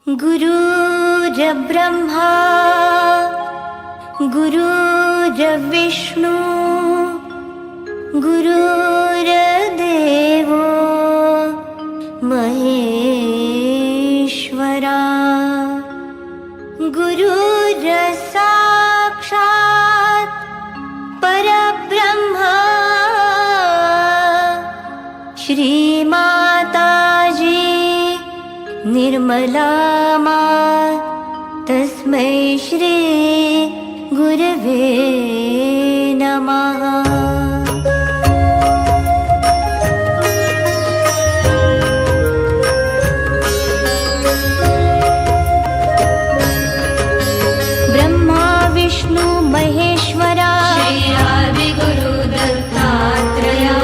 गुरुर्ब्रह्मा गुरुर्विष्णु गुरुर्देवो महेश्वरा गुरुर्साक्षात् परब्रह्मा श्री माताजी निर्मला मां तस्मै श्री गुरवे नमः। ब्रह्मा विष्णु महेश्वरा श्री आदि गुरु दत्तात्रेया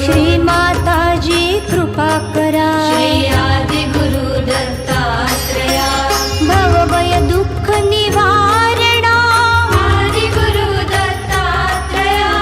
श्री माताजी कृपा करा श्री आदि गुरु दत्तात्रेया भवभय दुःख निवारणा आदि गुरु दत्तात्रेया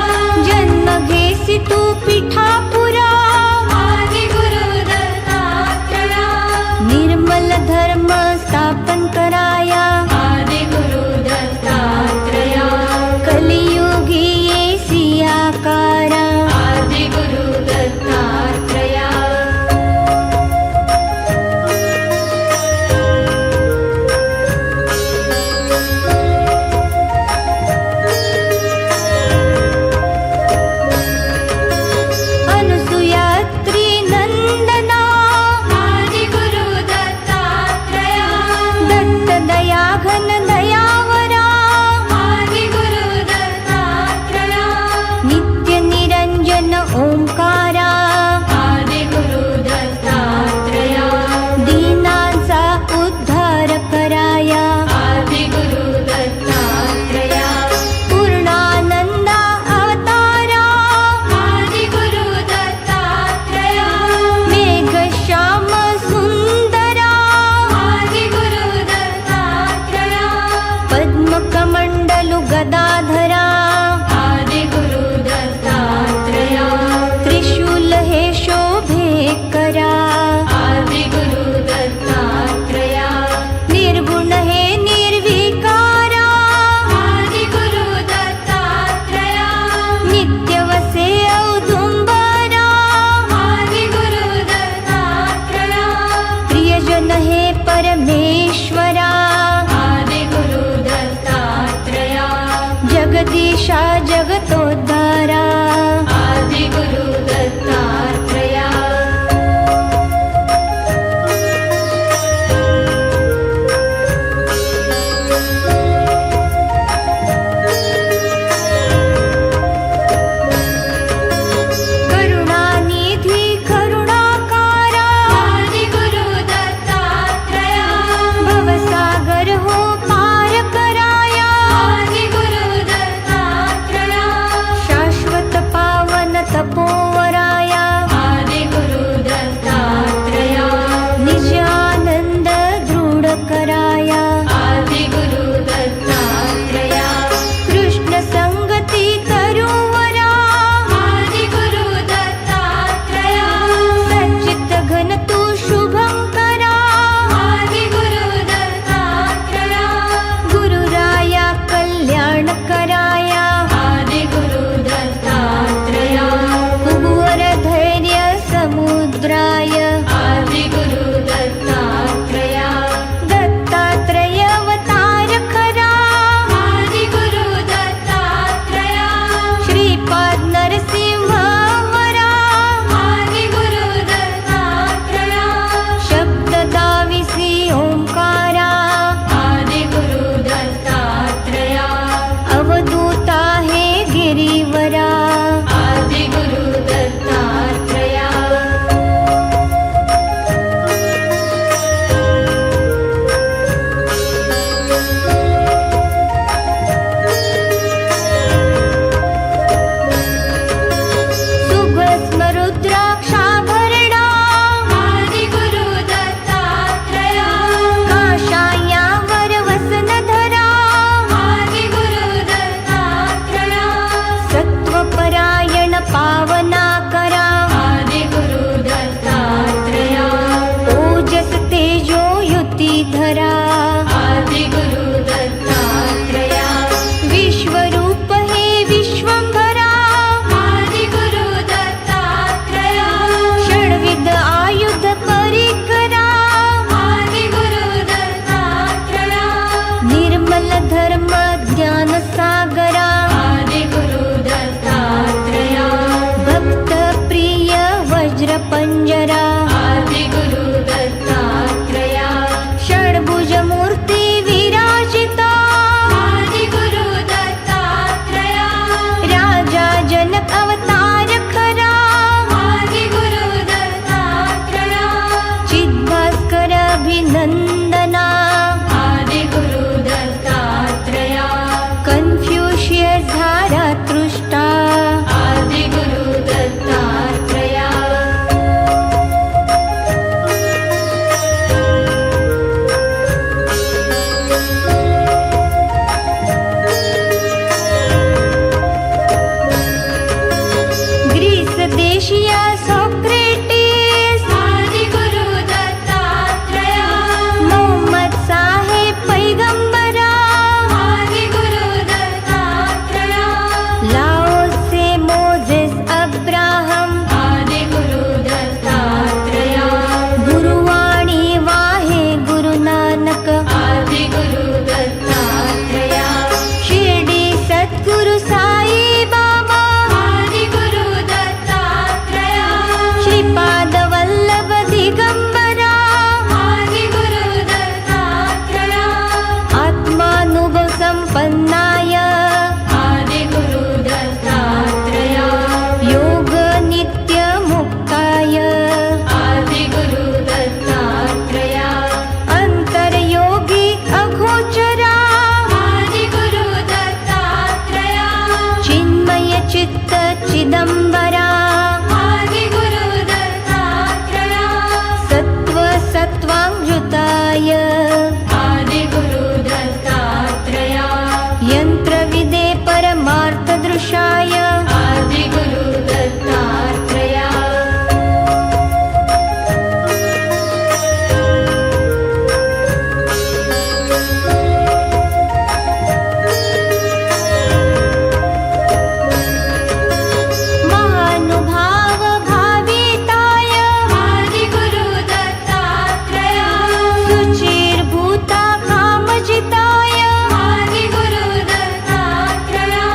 शुचिर्भूता कामजिताय आदिगुरु दत्तात्रेया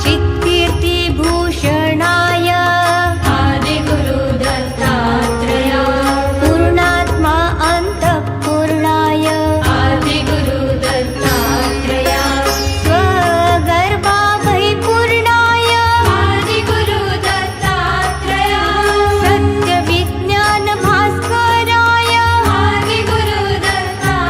चित्कीर्तिभूषणाय आदिगुरु दत्तात्रेया पूर्णात्मा अन्तःपूर्णाय आदिगुरु दत्तात्रेया स्वगर्भाभयपूर्णाय आदिगुरु दत्तात्रेया सत्यविज्ञानभास्कराय आदिगुरु दत्तात्रेया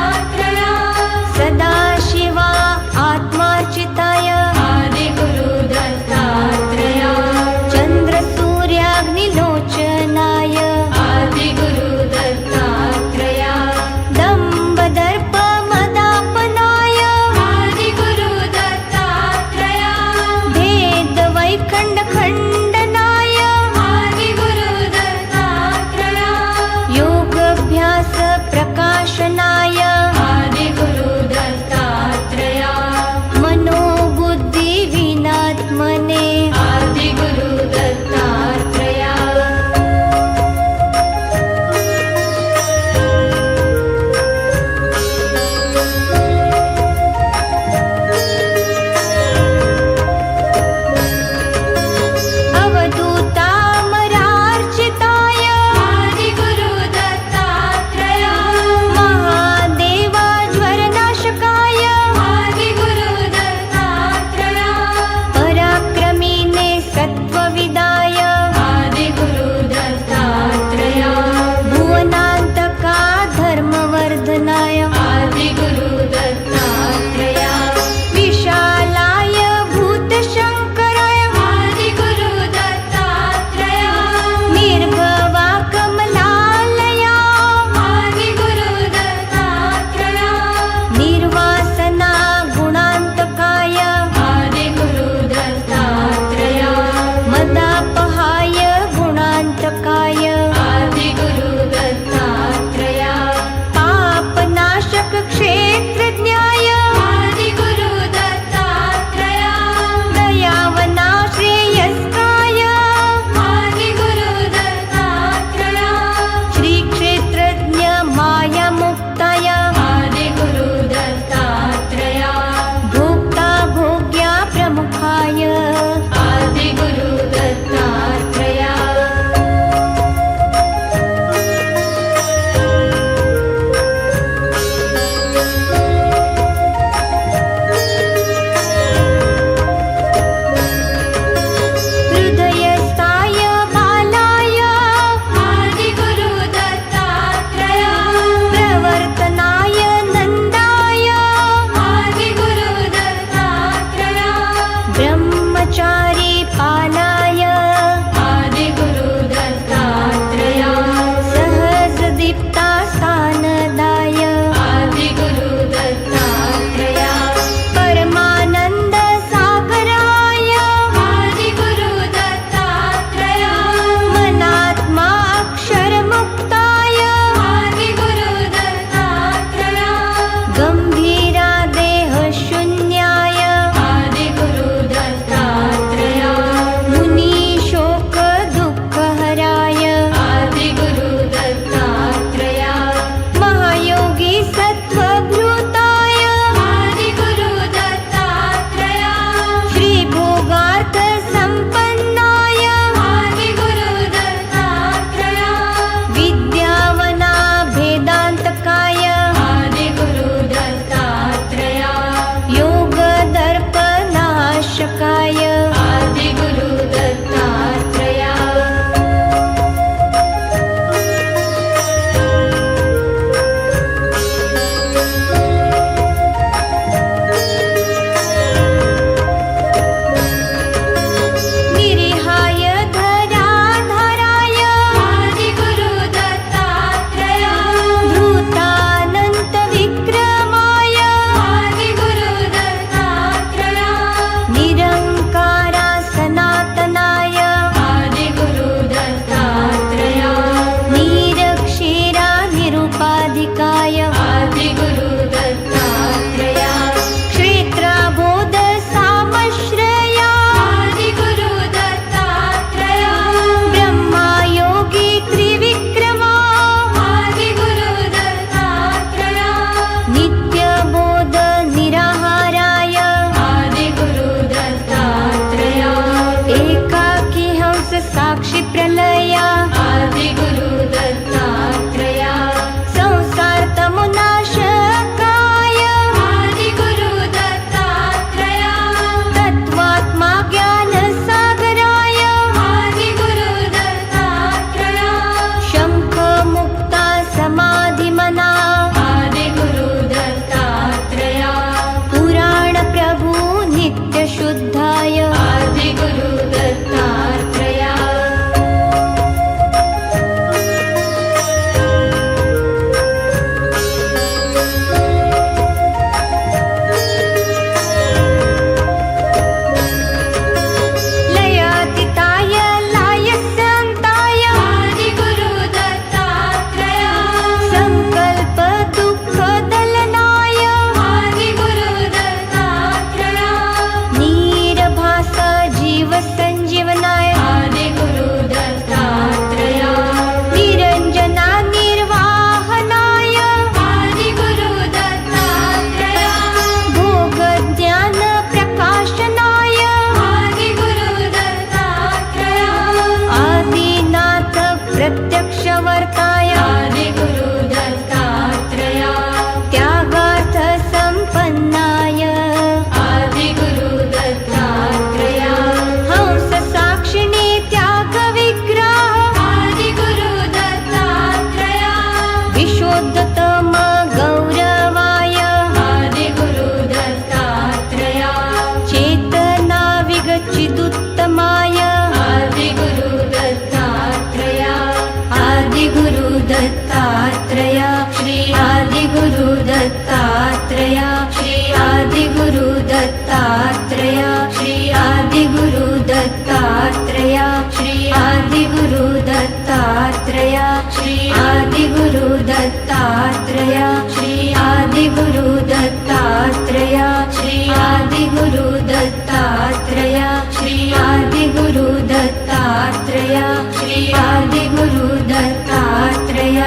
दत्तात्रेय श्री आदिगुरु दत्तात्रेय श्री आदिगुरु दत्तात्रेय श्री आदिगुरु दत्तात्रेय श्री आदिगुरु दत्तात्रेय श्री आदिगुरु दत्तात्रेय श्री आदिगुरु दत्तात्रेय श्री आदिगुरु दत्तात्रेय श्री आदिगुरु दत्तात्रेय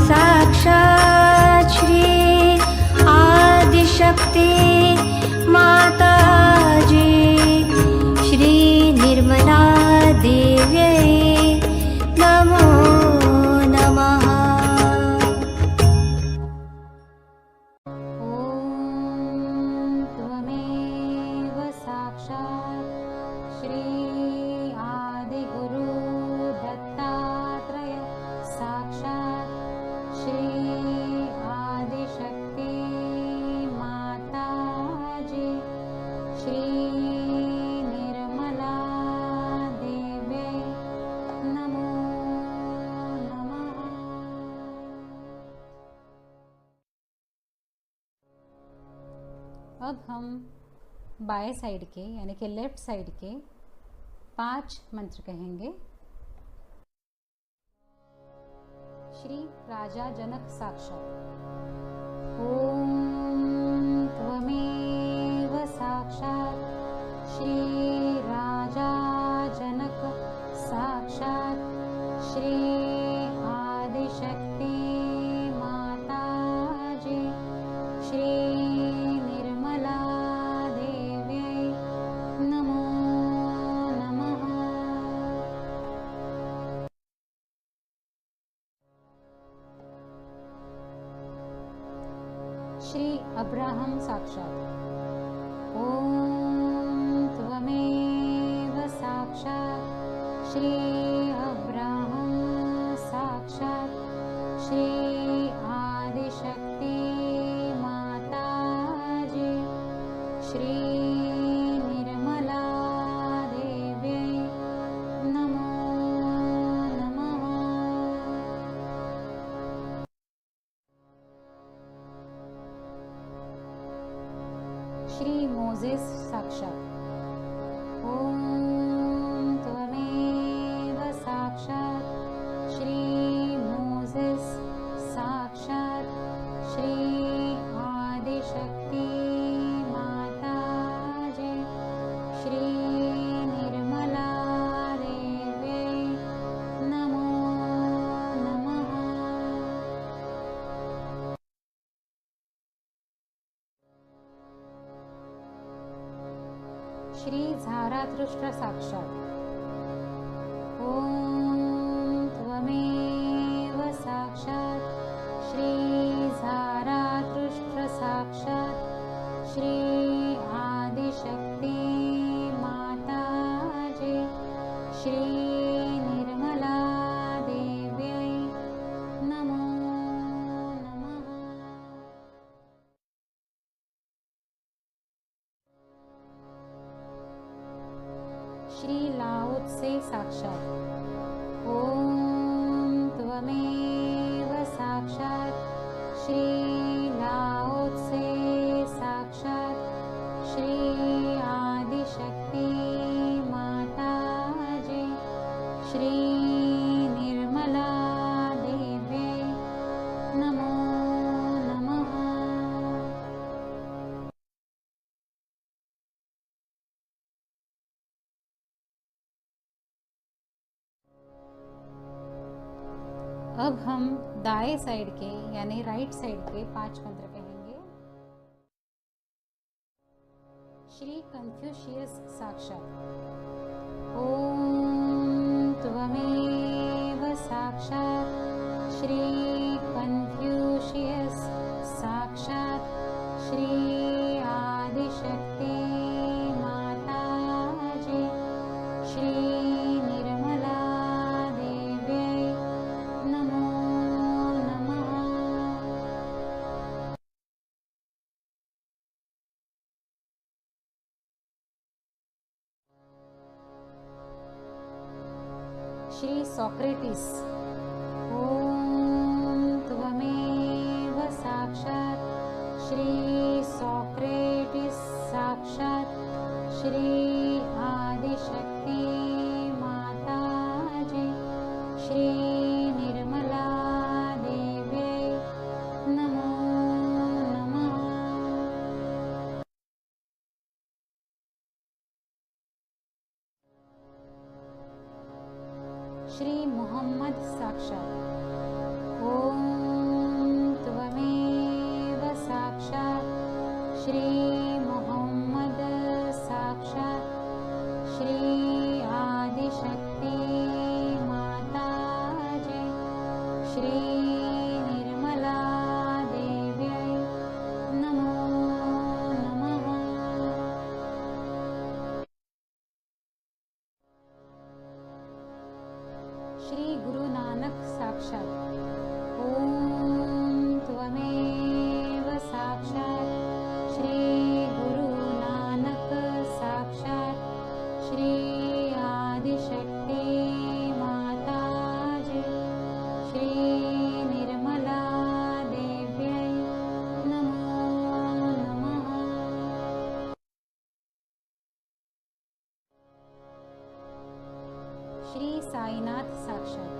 साक्षात् श्री आदिशक्ति माताजी श्री निर्मला देव्यै नमो नमः। त्वमेव साक्षात् श्री आदिगुरु दत्तात्रेय साक्षात् श्री आदिशक्ति माताजी श्री निर्मला देव्यै नमो नमः। अब हम बाएं साइड के यानी कि लेफ्ट साइड के 5 मंत्र कहेंगे। श्री राजा जनक साक्षात्। ओम त्वमेव साक्षात् श्री राजा जनक साक्षात् श्री आदिशक्ति माताजी श्री निर्मला देव्यै नमो नमः। श्री अब्राहम साक्षात्। ओम त्वमेव साक्षात् श्री अब्राहम साक्षात् श्री आदिशक्ति माताजी श्री निर्मला देव्यै नमो नमः। श्री मोजेस साक्षात्। ओम त्वमेव साक्षात् श्री मोजेस साक्षात् श्री आदिशक्ति माताजी श्री निर्मला देव्यै नमो नमः। श्री झारातृष्ट्र साक्षात्। ओम त्वमेव साक्षात् श्री झारातृष्ट्र साक्षात् श्री आदिशक्ति माताजी श्री निर्मला देव्यै नमो नमः। श्री लाओत्से साक्षात्। ओम त्वमेव साक्षात् श्री लाओत्से साक्षात् श्री आदिशक्ति माताजी श्री निर्मला देव्यै नमो नमः। अब हम दाएं साइड के यानी राइट साइड के 5 मंत्र कहेंगे। श्री कन्फ्यूशियस साक्षात्। ओम त्वमेव साक्षात् श्री कन्फ्यूशियस साक्षात् श्री आदिशक्ति माताजी श्री निर्मला देव्यै नमो नमः। श्री सोक्रेटिस। ओम त्वमेव साक्षात् श्री सॉक्रेटिस साक्षात श्री आदिशक्ति माताजी श्री निर्मला देव्यै नमो नमः। श्री मोहम्मद साक्षात ॐ त्वमेव साक्षात् श्री मोहम्मद साक्षात् श्री आदिशक्ति माताजी श्री निर्मला देव्यै नमो नमः। श्री गुरु नानक साक्षात ॐ त्वमेव साक्षात् श्री गुरु नानक साक्षात् श्री आदिशक्ति माताजी श्री निर्मला देव्यै नमो नमः। श्री साईनाथ साक्षात